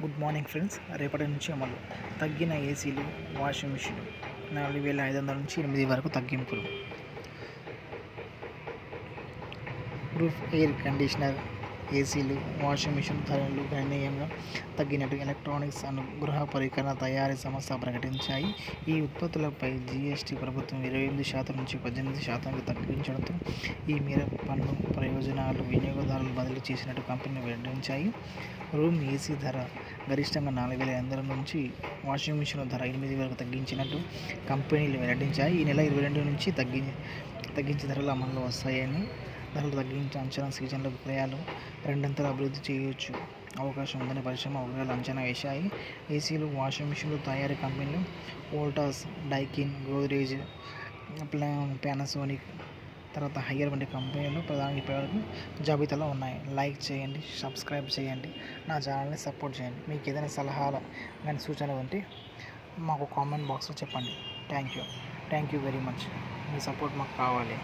Good morning friends. రేపటి నుంచి అమలు తగ్గిన ఏసీలు, వాషింగ్ మిషన్లు 4,500 నుంచి 8 వరకు తగ్గింపులు. రూఫ్ ఎయిర్ కండిషనర్, ఏసీలు, వాషింగ్ మిషన్ ధరలు గణనీయంగా తగ్గినట్టు ఎలక్ట్రానిక్స్ గృహ పరికరాల తయారీ సంస్థ ప్రకటించాయి. ఈ ఉత్పత్తులపై జీఎస్టీ ప్రభుత్వం 28% నుంచి 18% తగ్గించడంతో ఈ మేరకు పన్ను ప్రయోజనాలు వినియోగదారులు బదిలీ చేసినట్టు కంపెనీలు వెల్లడించాయి. రూమ్ ఏసీ ధర గరిష్టంగా 4,500 నుంచి వాషింగ్ మిషన్ ధర 8 వరకు తగ్గించినట్టు కంపెనీలు వెల్లడించాయి. ఈ నెల 22 నుంచి తగ్గించే ధరలు అమల్లో వస్తాయని, ధరలు తగ్గించిన అంచనా సీజన్లో విక్రయాలు రెండంతలు అభివృద్ధి చేయొచ్చు అవకాశం ఉందని పరిశ్రమ వర్గాలు అంచనా వేశాయి. ఏసీలు, వాషింగ్ మిషన్లు తయారీ కంపెనీలు Voltas, Daikin, Godrej, Panasonic, hire వంటి కంపెనీలు ప్రధాన ఇప్పటివరకు జాబితాలో ఉన్నాయి. లైక్ చేయండి, సబ్స్క్రైబ్ చేయండి, నా ఛానల్ని సపోర్ట్ చేయండి. మీకు ఏదైనా సలహాలు కానీ సూచనలు ఉంటే మాకు కామెంట్ బాక్స్లో చెప్పండి. Thank you very much. Me support మాకు కావాలి.